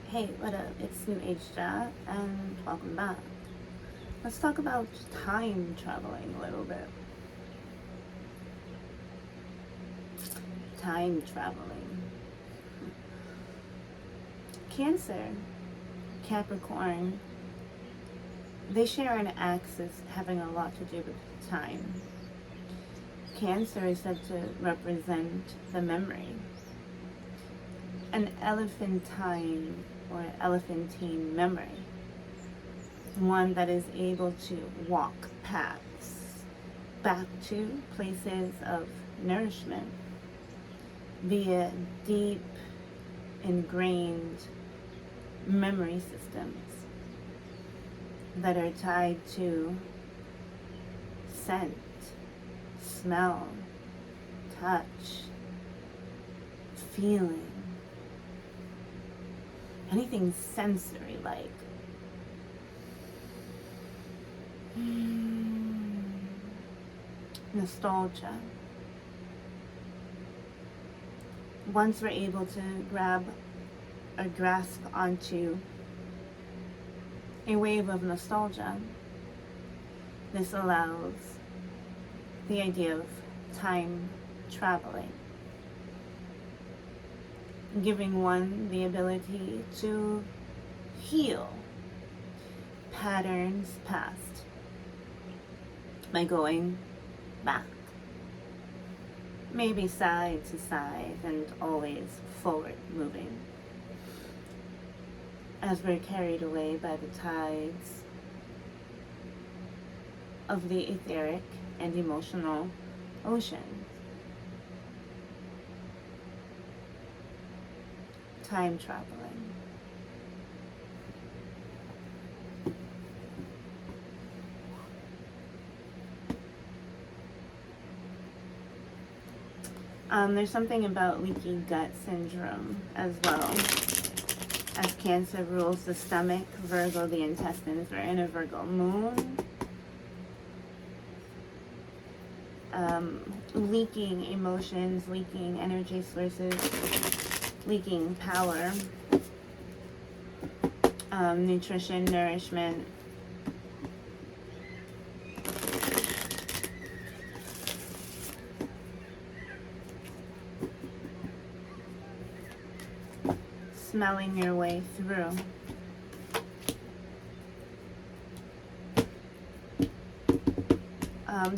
Hey, what up? It's New Age Chat, and welcome back. Let's talk about time traveling a little bit. Time traveling. Cancer, Capricorn, they share an axis having a lot to do with time. Cancer is said to represent the memory, an elephantine or elephantine memory, one that is able to walk paths back to places of nourishment via deep ingrained memory systems that are tied to scent, smell, touch, feeling, anything sensory like. Nostalgia. Once we're able to grab or grasp onto a wave of nostalgia, this allows the idea of time traveling, giving one the ability to heal patterns past by going back, maybe side to side and always forward moving, as we're carried away by the tides of the etheric and emotional ocean. Time traveling. There's something about leaky gut syndrome as well. As Cancer rules the stomach, Virgo the intestines. We're in a Virgo moon. Leaking emotions, leaking energy sources, leaking power, nutrition, nourishment. Smelling your way through.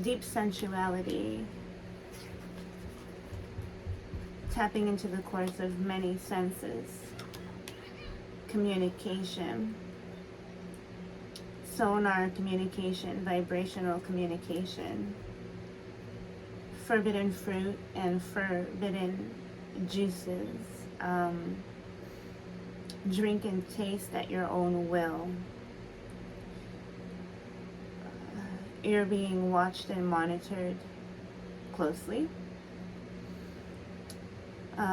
Deep sensuality, tapping into the course of many senses, communication, sonar communication, vibrational communication, forbidden fruit and forbidden juices, drink and taste at your own will. You're being watched and monitored closely.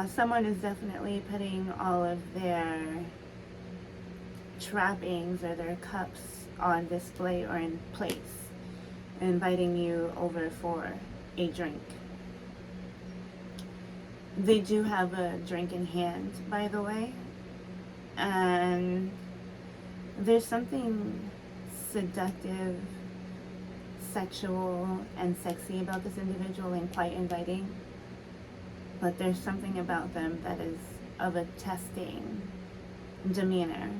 Someone is definitely putting all of their trappings or their cups on display or in place, inviting you over for a drink. They do have a drink in hand, by the way, and there's something seductive, sexual, and sexy about this individual and quite inviting, but there's something about them that is of a testing demeanor,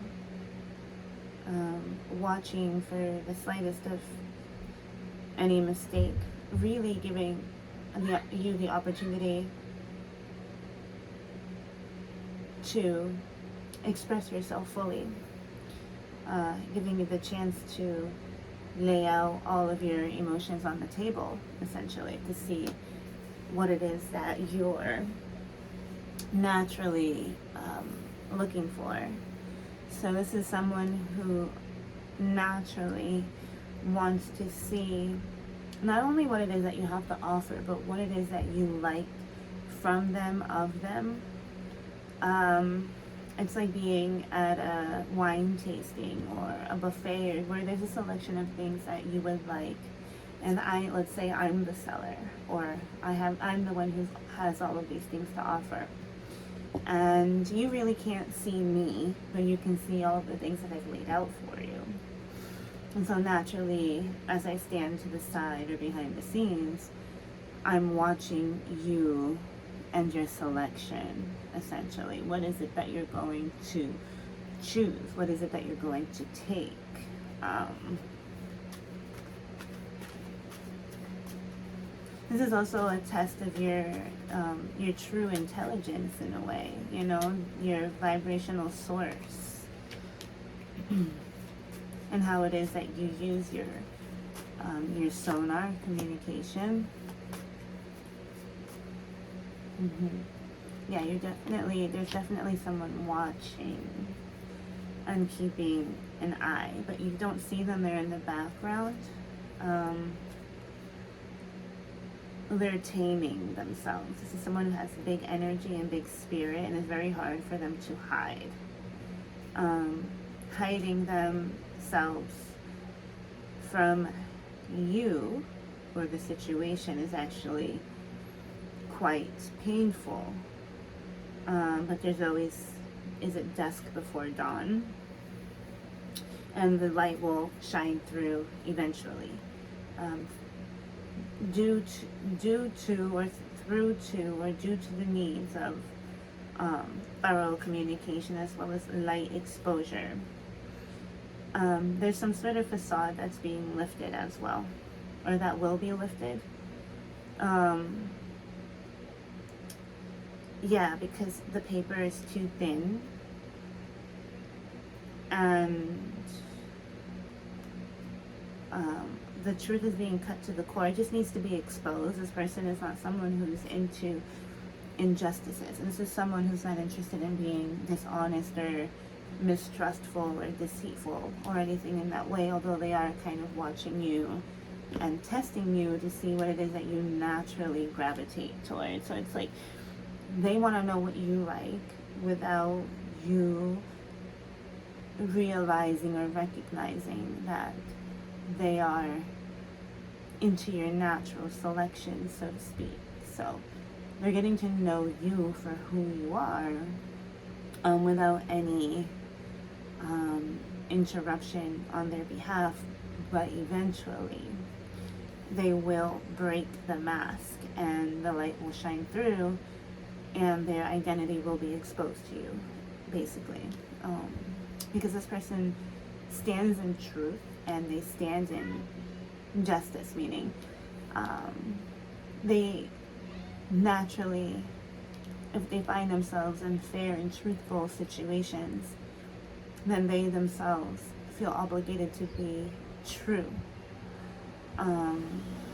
watching for the slightest of any mistake, really giving you the opportunity to express yourself fully, giving you the chance to lay out all of your emotions on the table, essentially, to see what it is that you're naturally looking for. So this is someone who naturally wants to see not only what it is that you have to offer, but what it is that you like from them, of them. It's like being at a wine tasting or a buffet where there's a selection of things that you would like, and let's say I'm the seller, or I'm the one who has all of these things to offer. And you really can't see me, but you can see all of the things that I've laid out for you. And so naturally, as I stand to the side or behind the scenes, I'm watching you and your selection, essentially. What is it that you're going to choose? What is it that you're going to take? This is also a test of your true intelligence in a way, you know, your vibrational source, and how it is that you use your sonar communication. Yeah, there's definitely someone watching and keeping an eye, but you don't see them, they're in the background. They're taming themselves. This is someone who has big energy and big spirit, and it's very hard for them to hide. Hiding themselves from you or the situation is actually quite painful. But there's always, is it dusk before dawn? And the light will shine through eventually. Due to or through to or due to the needs of thorough communication as well as light exposure. There's some sort of facade that's being lifted as well, or that will be lifted. Yeah, because the paper is too thin, and the truth is being cut to the core. It just needs to be exposed. This person is not someone who's into injustices. And this is someone who's not interested in being dishonest or mistrustful or deceitful or anything in that way, although they are kind of watching you and testing you to see what it is that you naturally gravitate towards. So it's like they want to know what you like without you realizing or recognizing that they are into your natural selection, so to speak. So they're getting to know you for who you are, without any interruption on their behalf. But eventually they will break the mask and the light will shine through and their identity will be exposed to you, basically. Because this person stands in truth and they stand in justice, meaning they naturally, if they find themselves in fair and truthful situations, then they themselves feel obligated to be true,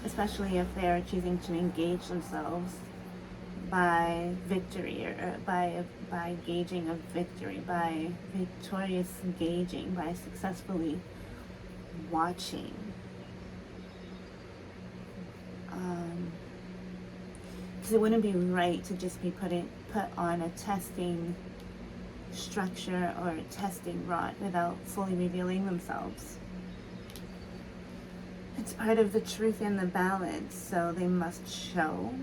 especially if they're choosing to engage themselves by victory, or by gauging a victory, by victorious gauging, by successfully watching. Because it wouldn't be right to just be put on a testing structure or a testing rod without fully revealing themselves. It's part of the truth and the balance, so they must show.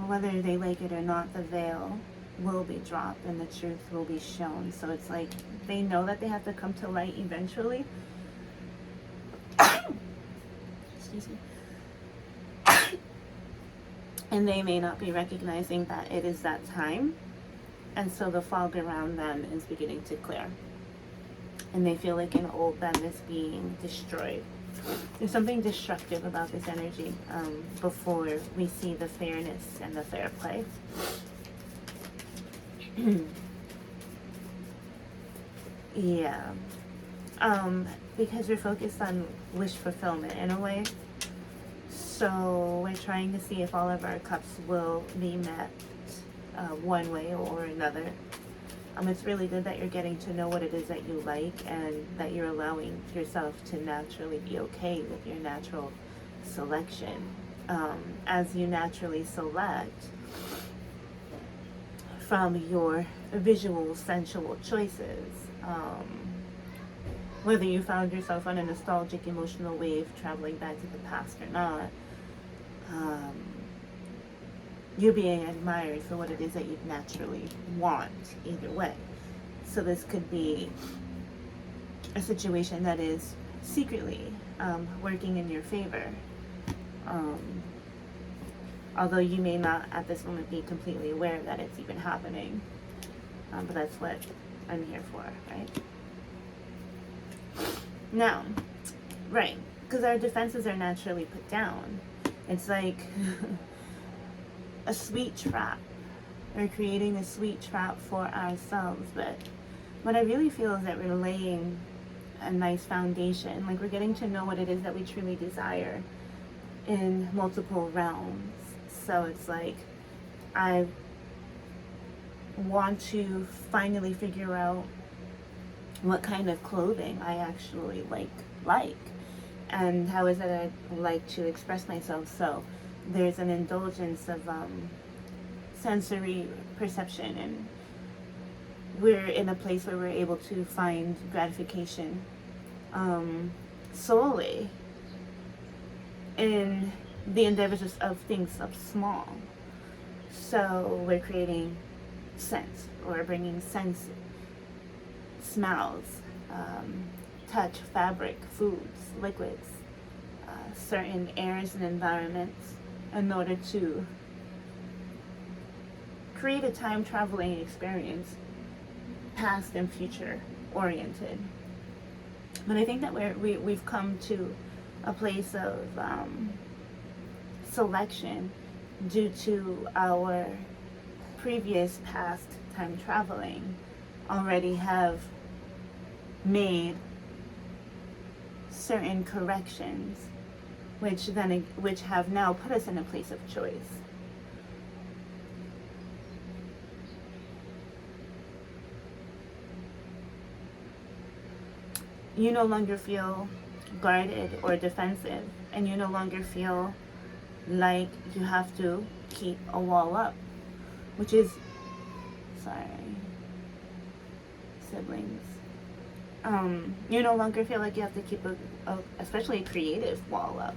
Whether they like it or not, the veil will be dropped and the truth will be shown. So it's like they know that they have to come to light eventually. Excuse me. And they may not be recognizing that it is that time. And so the fog around them is beginning to clear. And they feel like an old them is being destroyed. There's something destructive about this energy before we see the fairness and the fair play. Yeah. Because we're focused on wish fulfillment in a way. So we're trying to see if all of our cups will be met one way or another. It's really good that you're getting to know what it is that you like and that you're allowing yourself to naturally be okay with your natural selection. As you naturally select from your visual, sensual choices, whether you found yourself on a nostalgic, emotional wave traveling back to the past or not, you're being admired for what it is that you naturally want either way. So this could be a situation that is secretly working in your favor. Um, although you may not at this moment be completely aware that it's even happening. But that's what I'm here for, right? Now, right, because our defenses are naturally put down. It's like a sweet trap. We're creating a sweet trap for ourselves, but what I really feel is that we're laying a nice foundation. Like, we're getting to know what it is that we truly desire in multiple realms. So it's like, I want to finally figure out what kind of clothing I actually like, and how is it I like to express myself. So there's an indulgence of sensory perception, and we're in a place where we're able to find gratification solely in the endeavors of things of small. So we're creating sense, or bringing sense, smells, touch, fabric, foods, liquids, certain airs and environments, in order to create a time traveling experience, past and future oriented. But I think that we've come to a place of selection due to our previous past time traveling already have made certain corrections, which have now put us in a place of choice. You no longer feel guarded or defensive, and you no longer feel like you have to keep a wall up, which is, sorry, siblings. You no longer feel like you have to keep especially a creative wall up,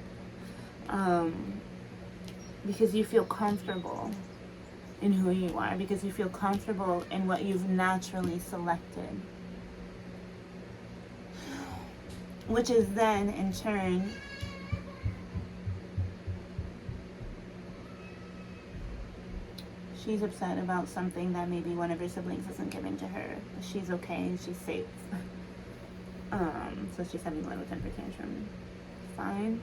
because you feel comfortable in who you are, because you feel comfortable in what you've naturally selected, which is then in turn she's upset about something that maybe one of her siblings isn't giving to her. She's okay and she's safe. So she's having a little temper tantrum. Fine.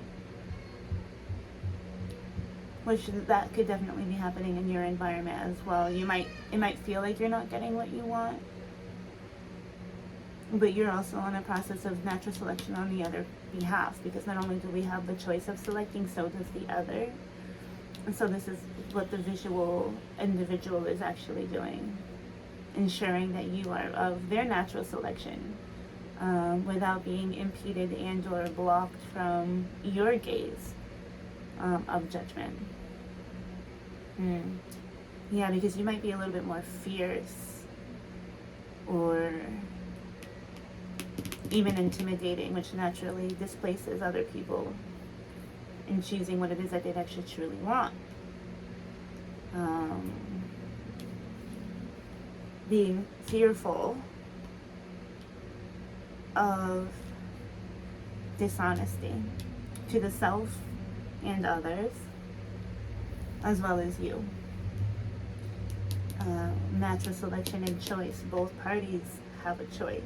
Which that could definitely be happening in your environment as well. It might feel like you're not getting what you want, but you're also in a process of natural selection on the other behalf, because not only do we have the choice of selecting, so does the other. And so this is what the visual individual is actually doing, ensuring that you are of their natural selection, without being impeded and or blocked from your gaze of judgment. Yeah, because you might be a little bit more fierce or even intimidating, which naturally displaces other people in choosing what it is that they actually truly want. Being fearful of dishonesty to the self and others, as well as you. Natural selection and choice. Both parties have a choice.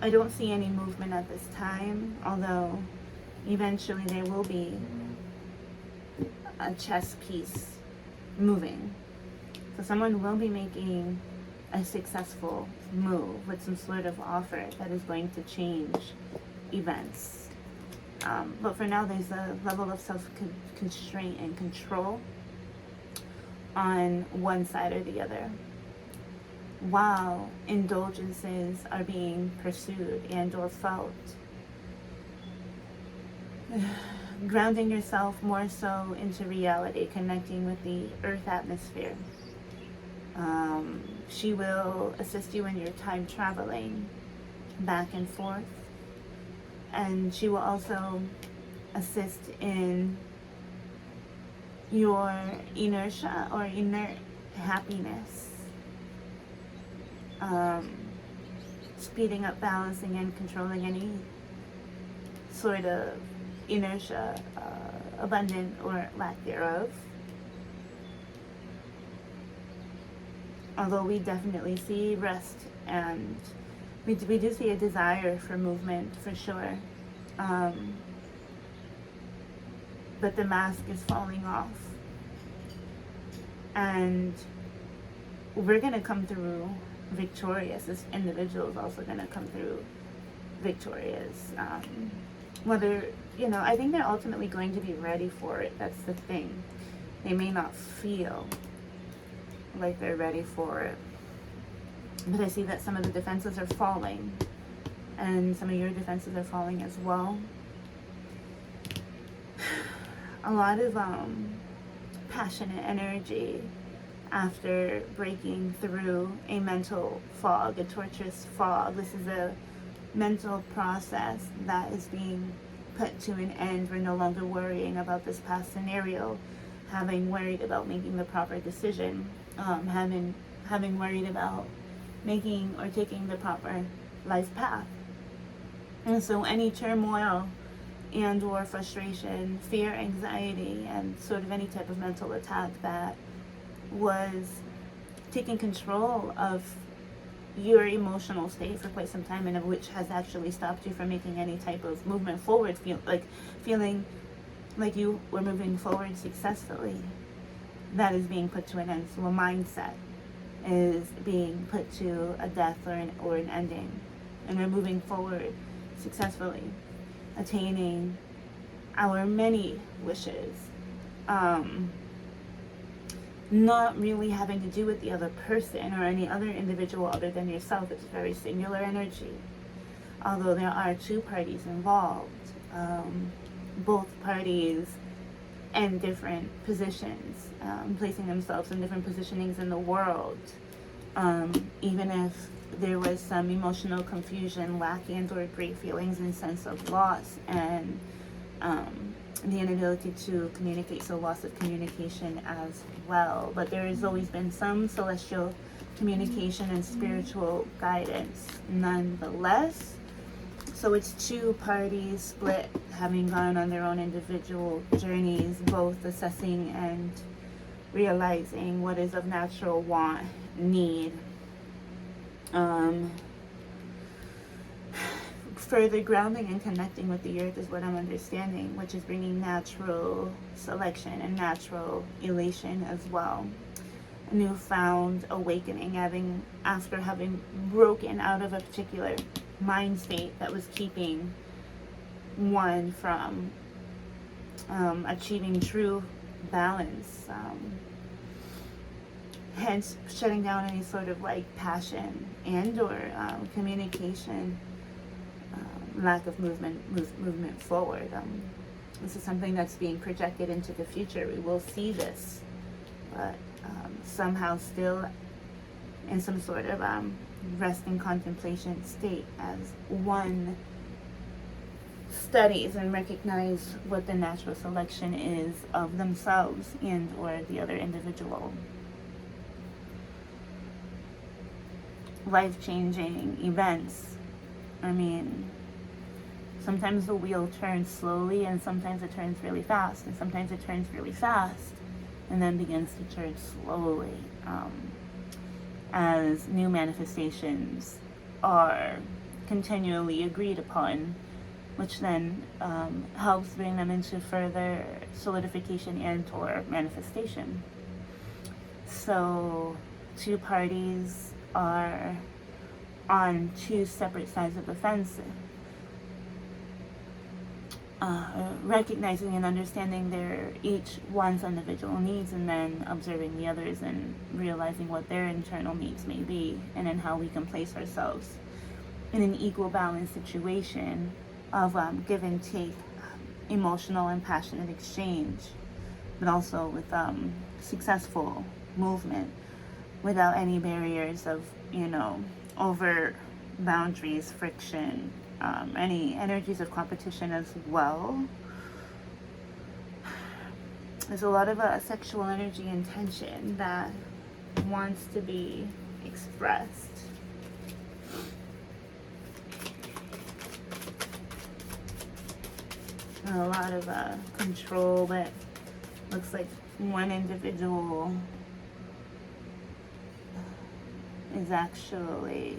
I don't see any movement at this time, although eventually there will be a chess piece moving. So someone will be making a successful move with some sort of offer that is going to change events. But for now, there's a level of self-constraint and control on one side or the other, while indulgences are being pursued and or felt. Grounding yourself more so into reality, connecting with the earth atmosphere. She will assist you in your time traveling back and forth, and she will also assist in your inertia or inert happiness, speeding up, balancing, and controlling any sort of inertia, abundant or lack thereof. Although we definitely see rest, and we do see a desire for movement for sure. But the mask is falling off. And we're going to come through victorious. This individual is also going to come through victorious. Whether, I think they're ultimately going to be ready for it. That's the thing. They may not feel like they're ready for it. But I see that some of the defenses are falling. And some of your defenses are falling as well. A lot of passionate energy after breaking through a mental fog, a torturous fog. This is a mental process that is being put to an end. We're no longer worrying about this past scenario, having worried about making the proper decision, having worried about making or taking the proper life path. And so any turmoil and or frustration, fear, anxiety, and sort of any type of mental attack that was taking control of your emotional state for quite some time, and of which has actually stopped you from making any type of movement forward, feeling like you were moving forward successfully, that is being put to an end. So a mindset is being put to a death or an ending, and we're moving forward successfully, attaining our many wishes, not really having to do with the other person or any other individual other than yourself. It's very singular energy, although there are two parties involved, both parties in different positions, placing themselves in different positionings in the world. Even if there was some emotional confusion, lack and or great feelings and sense of loss, and the inability to communicate, so loss of communication as well. But there has always been some celestial communication and spiritual guidance nonetheless. So it's two parties split, having gone on their own individual journeys, both assessing and realizing what is of natural want, need. Further grounding and connecting with the earth is what I'm understanding, which is bringing natural selection and natural elation as well. A newfound awakening, after having broken out of a particular mind state that was keeping one from achieving true balance. Hence, shutting down any sort of passion and or communication. Lack of movement forward. This is something that's being projected into the future. We will see this, but somehow still in some sort of rest and contemplation state, as one studies and recognize what the natural selection is of themselves and or the other individual. Life-changing events. Sometimes the wheel turns slowly, and sometimes it turns really fast, and sometimes it turns really fast and then begins to turn slowly, as new manifestations are continually agreed upon, which then helps bring them into further solidification and or manifestation. So two parties are on two separate sides of the fence, recognizing and understanding their each one's individual needs, and then observing the others and realizing what their internal needs may be, and then how we can place ourselves in an equal balance situation of give and take, emotional and passionate exchange, but also with successful movement without any barriers of over boundaries, friction, any energies of competition as well. There's a lot of sexual energy and tension that wants to be expressed. And a lot of control, but looks like one individual is actually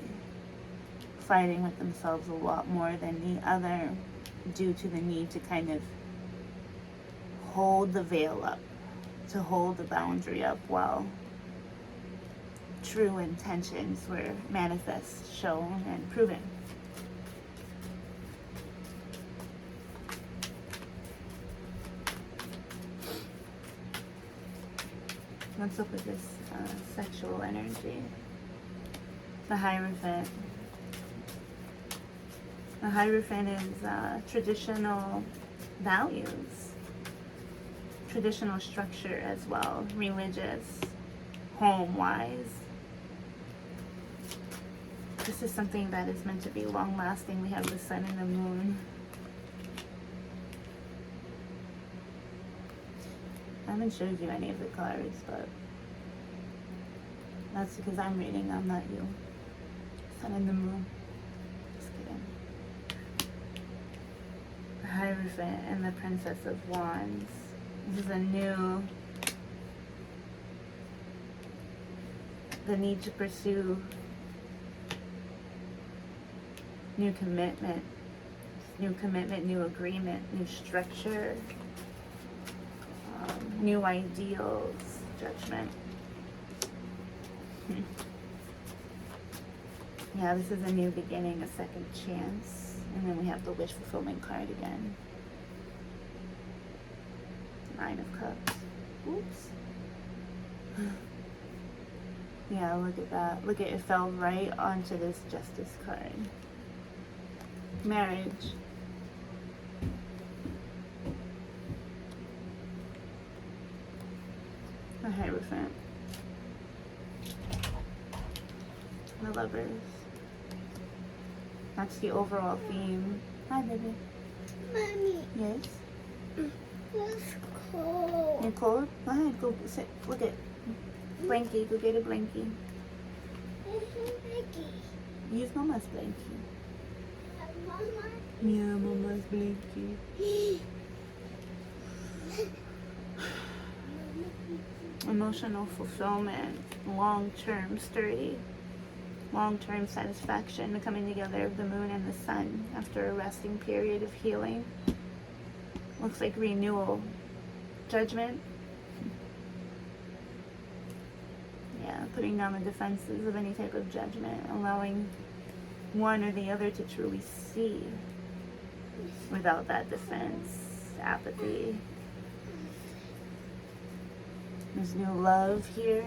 fighting with themselves a lot more than the other, due to the need to kind of hold the veil up, to hold the boundary up, while true intentions were manifest, shown, and proven. What's up with this sexual energy? The Hierophant. The Hierophant is traditional values, traditional structure as well, religious, home-wise. This is something that is meant to be long-lasting. We have the Sun and the Moon. I haven't showed you any of the cards, but that's because I'm reading, I'm not you. Sun and the Moon. Just kidding. The Hierophant and the Princess of Wands. This is a new, the need to pursue new commitment, new agreement, new structure, new ideals, Judgment. Yeah, this is a new beginning, a second chance. And then we have the wish fulfillment card again. Nine of Cups. Oops. Yeah, look at that. Look at it, fell right onto this Justice card. Marriage. The Hierophant. The Lovers. That's the overall theme. Hi, baby. Mommy. Yes? It's cold. You're cold? Go ahead, go sit. Look at blankie. Go get a blankie. Use Mama's blankie. Mama. Yeah, Mama's blankie. Emotional fulfillment, long-term sturdy, long-term satisfaction, the coming together of the Moon and the Sun after a resting period of healing. Looks like renewal. Judgment. Yeah, putting down the defenses of any type of judgment, allowing one or the other to truly see without that defense, apathy. There's new love here,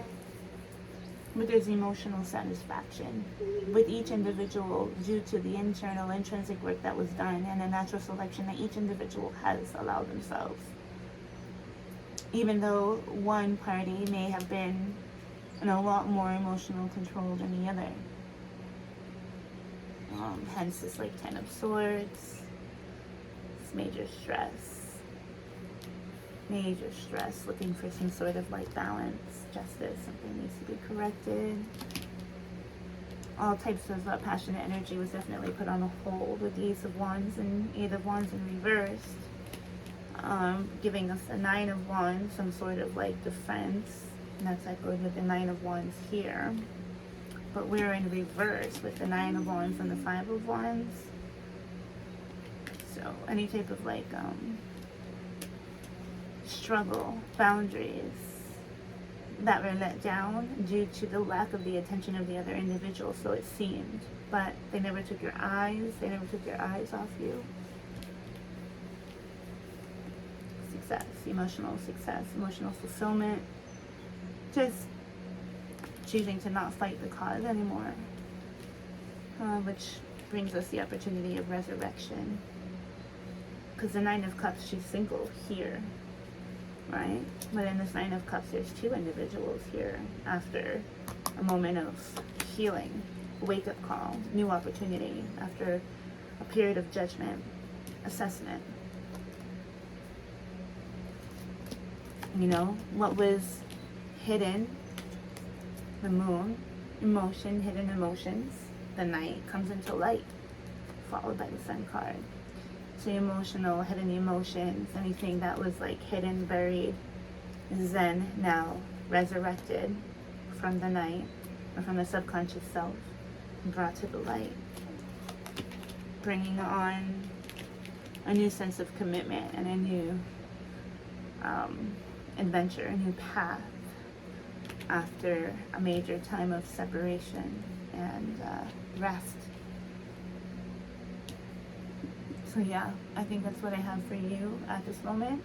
but there's emotional satisfaction with each individual due to the internal intrinsic work that was done and the natural selection that each individual has allowed themselves. Even though one party may have been in a lot more emotional control than the other. Hence this like 10 of Swords, it's major stress, looking for some sort of like balance, justice, something needs to be corrected. All types of passionate energy was definitely put on a hold with the Ace of Wands and Eight of Wands in reversed, giving us a Nine of Wands, some sort of like defense, and that's echoed with the Nine of Wands here. But we're in reverse with the Nine of Wands and the Five of Wands. So any type of like struggle, boundaries that were let down due to the lack of the attention of the other individual, so it seemed. But they never took your eyes, off you. Success, emotional fulfillment. Just choosing to not fight the cause anymore. Which brings us the opportunity of resurrection. Because the Nine of Cups, she's single here. Right? But in this Nine of Cups, there's two individuals here after a moment of healing, wake-up call, new opportunity, after a period of judgment, assessment. You know, what was hidden, the moon, emotion, hidden emotions, the night comes into light, followed by the sun card. So emotional, hidden emotions, anything that was like hidden, buried, is then now resurrected from the night or from the subconscious self and brought to the light, bringing on a new sense of commitment and a new adventure, a new path after a major time of separation and rest. So yeah, I think that's what I have for you at this moment.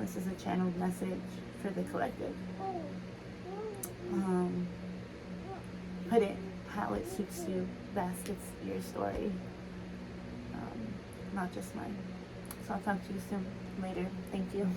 This is a channeled message for the collective. Put it how it suits you best. It's your story, not just mine. So I'll talk to you soon. Later. Thank you.